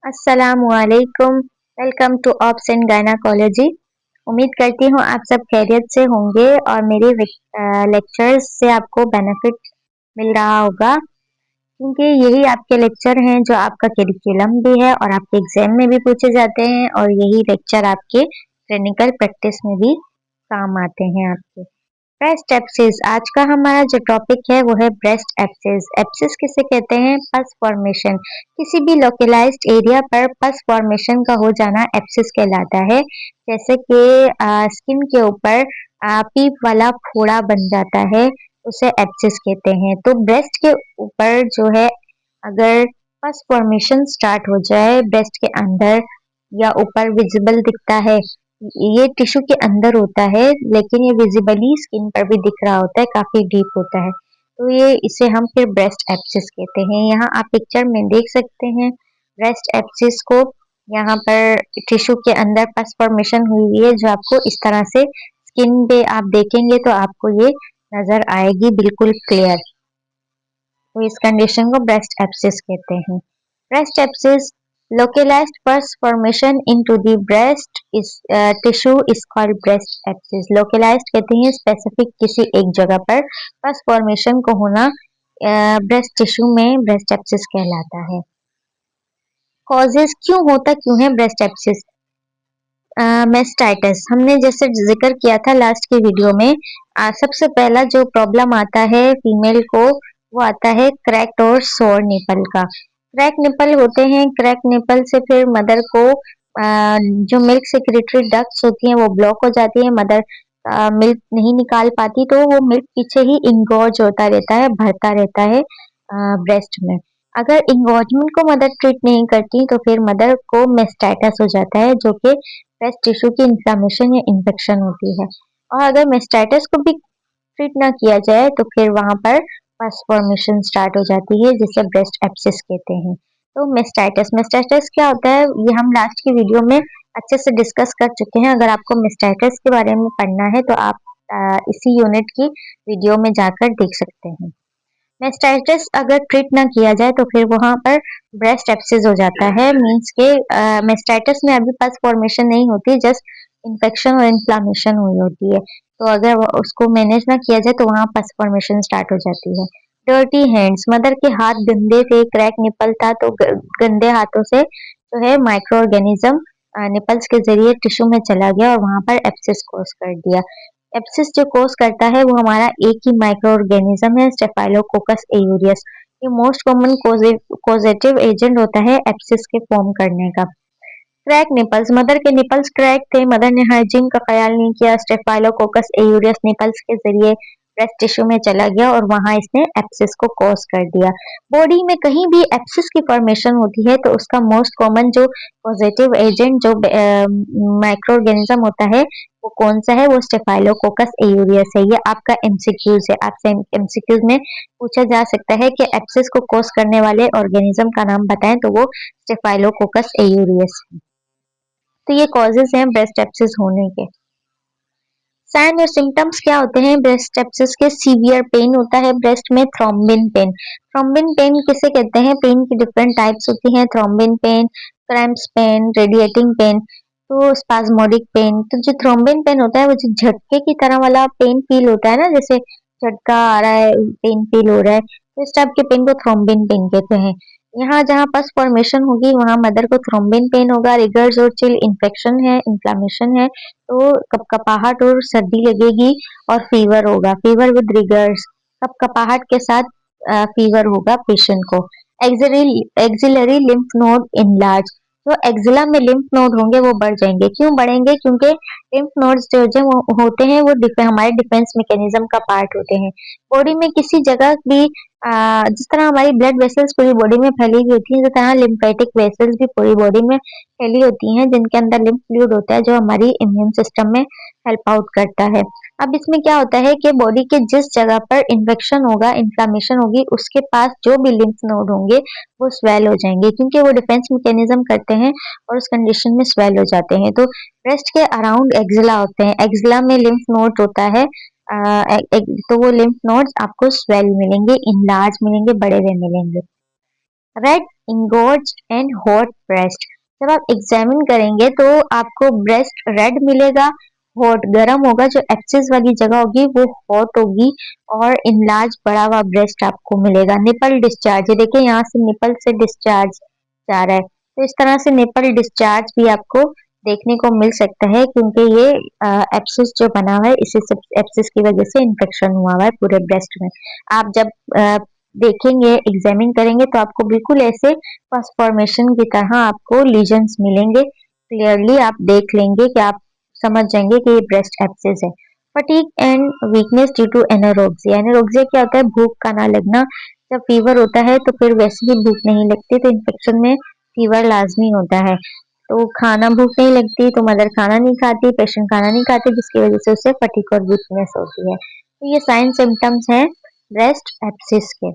अस्सलामुअलैकुम। Welcome to obs and gynaecology. उम्मीद करती हूँ आप सब खैरियत से होंगे और मेरे लेक्चर्स से आपको बेनिफिट मिल रहा होगा, क्योंकि यही आपके लेक्चर हैं जो आपका करिकुलम भी है और आपके एग्जाम में भी पूछे जाते हैं, और यही लेक्चर आपके क्लिनिकल प्रैक्टिस में भी काम आते हैं आपके। ब्रेस्ट एब्सिस आज का हमारा जो टॉपिक है वो है ब्रेस्ट एब्सिस। एब्सिस किसे कहते हैं? Pus formation. किसी भी लोकलाइज्ड एरिया पर पस फॉर्मेशन का हो जाना एब्सिस कहलाता है। जैसे कि स्किन के ऊपर पीप वाला फोड़ा बन जाता है, उसे एब्सिस कहते हैं। तो ब्रेस्ट के ऊपर जो है, अगर पस फॉर्मेशन स्टार्ट हो जाए ब्रेस्ट के अंदर या ऊपर विजिबल दिखता है, ये टिश्यू के अंदर होता है लेकिन ये विजिबली स्किन पर भी दिख रहा होता है, काफी डीप होता है, तो ये इसे हम फिर ब्रेस्ट एब्सिस कहते हैं। यहाँ आप पिक्चर में देख सकते हैं ब्रेस्ट एब्सिस को। यहाँ पर टिश्यू के अंदर पस फॉर्मेशन हुई हुई है, जो आपको इस तरह से स्किन पे आप देखेंगे तो आपको ये नजर आएगी बिल्कुल क्लियर। तो इस कंडीशन को ब्रेस्ट एब्सिस कहते हैं। Breast abscess localized pus formation into the breast is tissue is called breast abscess। localized कहते हैं स्पेसिफिक किसी एक जगह पर पस फॉर्मेशन को होना ब्रेस्ट टिश्यू में ब्रेस्ट एब्सिस कहलाता है। कॉजेस क्यों है ब्रेस्ट एब्सिस? मेस्टाइटिस हमने जैसे जिक्र किया था लास्ट की वीडियो में। सबसे पहला जो प्रॉब्लम आता है फीमेल को, वो आता है क्रैक्ड और सोर निपल का। क्रैक निपल होते हैं, क्रैक निपल से फिर मदर को जो मिल्क सेक्रेटरी डक्ट्स होती हैं वो ब्लॉक हो जाती है, मदर मिल्क नहीं निकाल पाती, तो वो मिल्क पीछे ही इंगॉर्ज होता रहता है, भरता रहता है ब्रेस्ट में। अगर इंगॉर्जमेंट को मदर ट्रीट नहीं करती तो फिर मदर को मेस्टाइटिस हो जाता है, जो कि ब्रेस्ट टिश्यू की इन्फ्लामेशन या इन्फेक्शन होती है। और अगर मेस्टाइटिस को भी ट्रीट ना किया जाए तो फिर वहां पर पस फॉर्मेशन स्टार्ट हो जाती है, जिसे ब्रेस्ट एब्सिस कहते हैं। तो मेस्टाइटिस मेस्टाइटिस क्या होता है, ये हम लास्ट की वीडियो में अच्छे से डिस्कस कर चुके हैं। अगर आपको मेस्टाइटिस के बारे में पढ़ना है तो आप इसी यूनिट की वीडियो में जाकर देख सकते हैं। मेस्टाइटिस अगर ट्रीट ना किया जाए तो फिर वहां पर ब्रेस्ट एब्सिस हो जाता है। मींस के मेस्टाइटिस में अभी पस फॉर्मेशन नहीं होती, जस्ट इन्फेक्शन और इन्फ्लामेशन हुई होती है। तो अगर उसको मैनेज ना किया जाए तो वहां पस फॉर्मेशन स्टार्ट हो जाती है। डर्टी हैंड्स, मदर के हाथ गंदे थे, क्रैक निपल था, तो गंदे हाथों से जो है माइक्रो ऑर्गेनिज्म निपल्स के जरिए टिश्यू में चला गया और वहां पर एब्सिस कॉज कर दिया। एब्सिस जो कोस करता है वो हमारा एक ही माइक्रो ऑर्गेनिज्म है, स्टेफाइलोकोकस एयूरियस। ये मोस्ट कॉमन कोजेटिव एजेंट होता है एब्सिस के फॉर्म करने का। क्रैक निपल्स, मदर के निपल्स क्रैक थे, मदर ने हाइजीन का ख्याल नहीं किया, स्टेफाइलोकोकस एयूरियस निपल्स के जरिए ब्रेस्ट टिश्यू में चला गया और वहां इसने एब्सिस को कॉज कर दिया। बॉडी में कहीं भी एब्सिस की फॉर्मेशन होती है तो उसका मोस्ट कॉमन जो पॉजिटिव एजेंट जो माइक्रो ऑर्गेनिज्म होता है वो कौन सा है? वो स्टेफाइलोकोकस एयूरियस है। ये आपका एमसीक्यूज है, आपसे एमसीक्यूज में पूछा जा सकता है कि एब्सिस को कॉज करने वाले ऑर्गेनिज्म का नाम बताएं, तो वो स्टेफाइलोकोकस एयूरियस है। तो ये कॉजेज हैं ब्रेस्ट एब्सिस होने के। साइन और सिम्टम्स क्या होते हैं ब्रेस्ट एब्सिस के? सीवियर पेन होता है ब्रेस्ट में, थ्रोम्बिन पेन। थ्रोम्बिन पेन किसे कहते हैं? पेन की डिफरेंट टाइप्स होती हैं, throbbing pain, cramps pain, radiating pain, तो स्पाज्मोडिक पेन। तो जो थ्रोम्बिन पेन होता है वो जो झटके की तरह वाला पेन फील होता है ना, जैसे झटका आ रहा है, पेन फील हो रहा है, तो इस टाइप के पेन को थ्रोम्बिन पेन कहते हैं। यहाँ जहाँ पस फॉर्मेशन होगी वहां मदर को थ्रोम्बिन पेन होगा। रिगर्स और चिल, इन्फेक्शन है, इन्फ्लामेशन है, तो कपकपाहट और सर्दी लगेगी और फीवर होगा, फीवर विद रिगर्स, कपकपाहट के साथ फीवर होगा पेशेंट को। एक्सिलरी लिम्फ नोड इनलार्ज, तो एक्सिला में लिम्फ नोड होंगे वो बढ़ जाएंगे। क्यों बढ़ेंगे? क्योंकि लिम्फ नोड्स जो वो होते हैं वो हमारे डिफेंस मैकेनिज्म का पार्ट होते हैं। बॉडी में किसी जगह भी जिस तरह हमारी ब्लड वेसल्स पूरी बॉडी में फैली हुई होती है, जिस तरह लिम्फेटिक वेसल्स भी पूरी बॉडी में फैली होती हैं, जिनके अंदर लिम्फ फ्लूइड होता है जो हमारी इम्यून सिस्टम में हेल्प आउट करता है। अब इसमें क्या होता है कि बॉडी के जिस जगह पर इन्फेक्शन होगा, इन्फ्लामेशन होगी, उसके पास जो भी लिम्फ नोड होंगे वो स्वेल हो जाएंगे, क्योंकि वो डिफेंस मैकेनिज्म करते हैं और उस कंडीशन में स्वेल हो जाते हैं। तो ब्रेस्ट के अराउंड एक्सिला होते हैं, एक्सिला में लिम्फ नोड होता है, तो वो लिम्फ नोड्स आपको स्वेल मिलेंगे, इनलार्ज मिलेंगे, बड़े हुए मिलेंगे। Red engorge and hot breast. जब आप एग्जामिन करेंगे तो आपको ब्रेस्ट रेड मिलेगा, हॉट गर्म होगा, जो एक्सेस वाली जगह होगी वो हॉट होगी और इनलार्ज बड़ा हुआ ब्रेस्ट आपको मिलेगा। निपल डिस्चार्ज, ये देखिए यहाँ से निपल से डिस्चार्ज जा रहा है, तो इस तरह से निपल डिस्चार्ज भी आपको देखने को मिल सकता है, क्योंकि ये एप्सिस जो बना हुआ है, इसी एप्सिस की वजह से इन्फेक्शन हुआ हुआ है पूरे ब्रेस्ट में। आप जब देखेंगे, एग्जामिन करेंगे, तो आपको बिल्कुल ऐसे पस फॉर्मेशन की तरह आपको लीजन्स मिलेंगे। क्लियरली आप देख लेंगे कि आप समझ जाएंगे कि ये ब्रेस्ट एब्सेस है। Fatigue and weakness due to anorexia. Anorexia क्या होता है? भूख का ना लगना। जब फीवर होता है तो फिर वैसे ही भूख नहीं लगती, तो इन्फेक्शन में फीवर लाजमी होता है। तो खाना भूख नहीं लगती तो मदर खाना नहीं खाती, पेशेंट खाना नहीं खाते, जिसकी वजह से उसे फटीग और वीकनेस होती है। तो ये साइन सिम्टम्स हैं ब्रेस्ट एब्सिस के।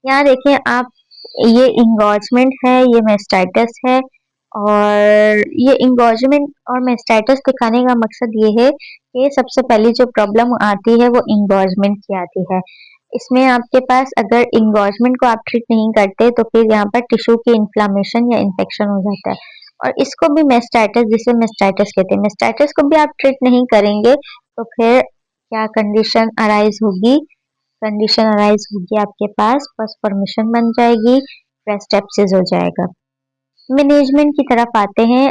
यहाँ देखिए आप, ये इंगॉजमेंट है, ये मेस्टाइटिस है। और ये इंगॉजमेंट और मेस्टाइटिस दिखाने का मकसद ये है कि सबसे पहली जो प्रॉब्लम आती है वो इंगॉजमेंट की आती है। इसमें आपके पास अगर इंगॉजमेंट को आप ट्रीट नहीं करते तो फिर यहाँ पर टिश्यू की इन्फ्लामेशन या इन्फेक्शन हो जाता है, और इसको भी मेस्टाइटिस, जिसे मेस्टाइटिस कहते हैं, मेस्टाइटिस को भी आप ट्रीट नहीं करेंगे तो फिर क्या कंडीशन अराइज होगी? कंडीशन अराइज होगी आपके पास पस फॉर्मेशन बन जाएगी, ब्रेस्ट एब्सिस हो जाएगा। मैनेजमेंट की तरफ आते हैं।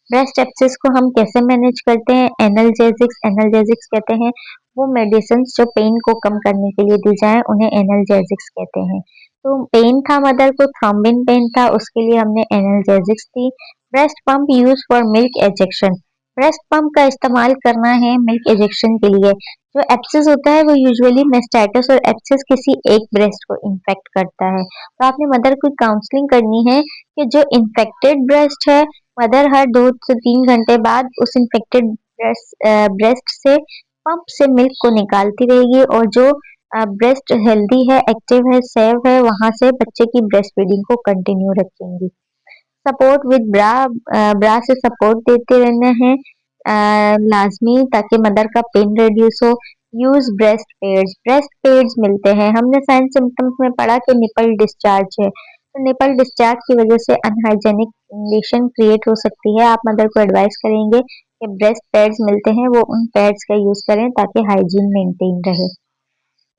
ब्रेस्ट एब्सिस को हम कैसे मैनेज करते हैं? एनाल्जेसिक्स, एनाल्जेसिक्स कहते हैं वो मेडिसिन जो पेन को कम करने के लिए दी जाए, उन्हें एनाल्जेसिक्स कहते हैं। तो पेन था मदर को, थ्रोम्बिन पेन था, उसके लिए हमने एनाल्जेसिक्स दी। Breast pump use for milk ejection. Breast pump का इस्तेमाल करना है मिल्क एजेक्शन के लिए। जो एब्सिस होता है वो यूजुअली मेस्टाइटिस और एब्सिस किसी एक ब्रेस्ट को इन्फेक्ट करता है, तो आपने मदर को काउंसलिंग करनी है कि जो इन्फेक्टेड ब्रेस्ट है, मदर हर 2 से 3 घंटे बाद उस इन्फेक्टेड ब्रेस्ट से पंप से मिल्क को निकालती रहेगी, और जो ब्रेस्ट हेल्दी है, एक्टिव है, सेव है, वहां से बच्चे की ब्रेस्ट फीडिंग को कंटिन्यू रखेंगी। सपोर्ट विद ब्रा, ब्रा से सपोर्ट देते रहना है लाजमी, ताकि मदर का पेन रिड्यूस हो। यूज ब्रेस्ट पेड्स, ब्रेस्ट पेड्स मिलते हैं, हमने साइन सिम्टम्स में पढ़ा कि निपल डिस्चार्ज है, तो निपल डिस्चार्ज की वजह से अनहाइजेनिक कंडीशन क्रिएट हो सकती है। आप मदर को एडवाइस करेंगे कि ब्रेस्ट पैड्स मिलते हैं वो उन पैड्स का यूज करें ताकि हाइजीन मेंटेन रहे।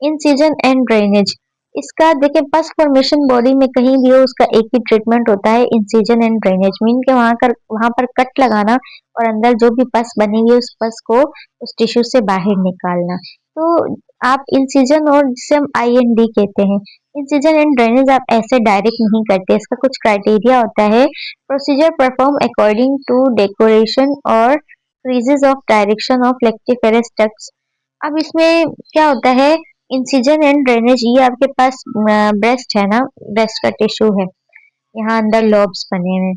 इंसिजन एंड ड्रेनेज, इसका देखिए पस फॉर्मेशन बॉडी में कहीं भी हो उसका एक ही ट्रीटमेंट होता है, इंसिजन एंड ड्रेनेज। मीन के वहां पर कट लगाना और अंदर जो भी पस बनी हुई है उस पस को उस टिश्यू से बाहर निकालना। तो आप इंसिजन, और जिसे हम IND कहते हैं, इंसिजन एंड ड्रेनेज आप ऐसे डायरेक्ट नहीं करते, इसका कुछ क्राइटेरिया होता है। Procedure perform according to decoration और creases of direction of lactiferous ducts. अब इसमें क्या होता है? इंसिजन एंड ड्रेनेज, ये आपके पास ब्रेस्ट है ना, ब्रेस्ट का टिश्यू है, यहाँ अंदर लॉब्स बने हुए हैं।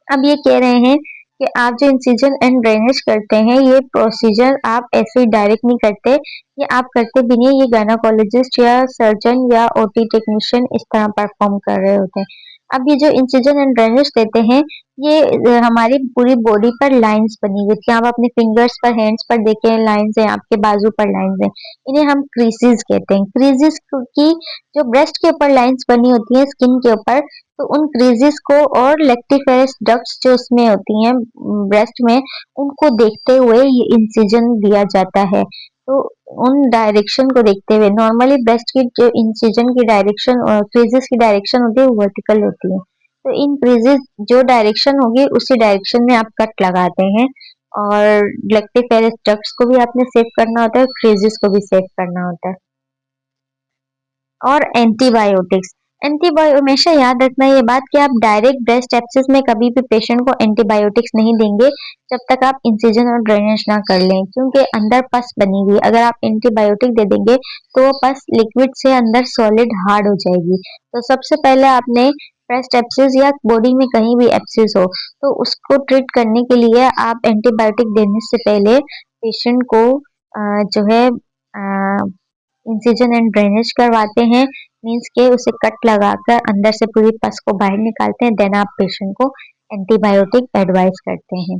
अब ये कह रहे हैं कि आप जो इंसिजन एंड ड्रेनेज करते हैं, ये प्रोसीजर आप ऐसे डायरेक्ट नहीं करते, ये आप करते भी नहीं, ये गायनोकोलॉजिस्ट या सर्जन या OT टेक्नीशियन इस तरह परफॉर्म कर रहे होते हैं। अब ये जो इंसिजन एंड ड्रेनेज देते हैं, ये हमारी पूरी बॉडी पर लाइंस बनी हुई थी, आप अपने फिंगर्स पर, हैंड्स पर देखें लाइंस है, आपके बाजू पर लाइंस है, इन्हें हम क्रीजेस कहते हैं। क्रीजेस की जो ब्रेस्ट के ऊपर लाइंस बनी होती है स्किन के ऊपर, तो उन क्रीजेस को और लेक्टिफेरस डक्ट्स जो उसमें होती हैं ब्रेस्ट में, उनको देखते हुए ये इंसिजन दिया जाता है। तो उन डायरेक्शन को देखते हुए, नॉर्मली ब्रेस्ट की जो इंसिजन की डायरेक्शन और क्रीजेस की डायरेक्शन होती है वो वर्टिकल होती है, तो इन क्रीजेस जो डायरेक्शन होगी उसी डायरेक्शन में आप कट लगाते हैं, और लेक्टिफेरस डक्ट्स को भी आपने सेव करना होता है, क्रीजेस को भी सेव करना होता है। और एंटीबायोटिक्स, एंटीबायो हमेशा याद रखना ये बात कि आप डायरेक्ट ब्रेस्ट एब्सिस में कभी भी पेशेंट को एंटीबायोटिक्स नहीं देंगे जब तक आप इंसिजन और ड्रेनेज ना कर लें, क्योंकि अंदर पस बनी हुई, अगर आप एंटीबायोटिक दे देंगे तो वो पस लिक्विड से अंदर सॉलिड हार्ड हो जाएगी। तो सबसे पहले आपने ब्रेस्ट एब्सिस या बॉडी में कहीं भी एब्सिस हो तो उसको ट्रीट करने के लिए आप एंटीबायोटिक देने से पहले पेशेंट को जो है इंसिजन एंड ड्रेनेज करवाते हैं, मीन्स के उसे कट लगाकर अंदर से पूरी पस को बाहर निकालते हैं, देन आप पेशेंट को एंटीबायोटिक एडवाइस करते हैं।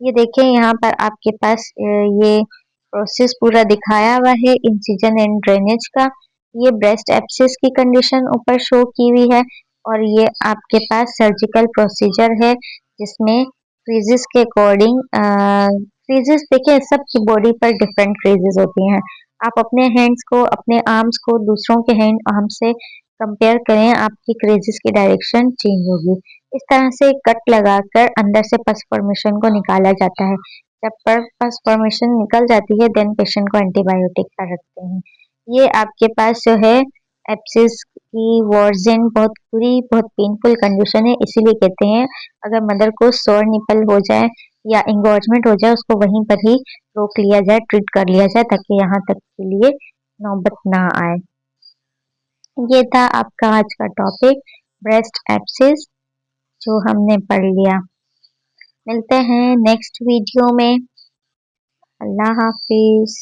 ये देखें यहाँ पर आपके पास ये प्रोसेस पूरा दिखाया हुआ है इंसिजन एंड ड्रेनेज का। ये ब्रेस्ट एब्सिस की कंडीशन ऊपर शो की हुई है और ये आपके पास सर्जिकल प्रोसीजर है जिसमें क्रीजेस के अकॉर्डिंग क्रीजेस देखिए सबकी बॉडी पर डिफरेंट क्रीजेस होती हैं। आप अपने हैंड्स को अपने आर्म्स को दूसरों के हैंड आर्म से कंपेयर करें, आपकी क्रीजेस की डायरेक्शन चेंज होगी। इस तरह से कट लगाकर अंदर से पस फॉर्मेशन को निकाला जाता है। जब पर पस फॉर्मेशन निकल जाती है देन पेशेंट को एंटीबायोटिक का रखते हैं। ये आपके पास जो है एब्सिस की वर्जन बहुत बुरी बहुत पेनफुल कंडीशन है, इसीलिए कहते हैं अगर मदर को सोर निपल हो जाए या इंगॉर्जमेंट हो जाए उसको वहीं पर ही रोक लिया जाए, ट्रीट कर लिया जाए ताकि यहाँ तक के लिए नौबत ना आए। ये था आपका आज का टॉपिक ब्रेस्ट एब्सिस जो हमने पढ़ लिया। मिलते हैं नेक्स्ट वीडियो में। अल्लाह हाफिज।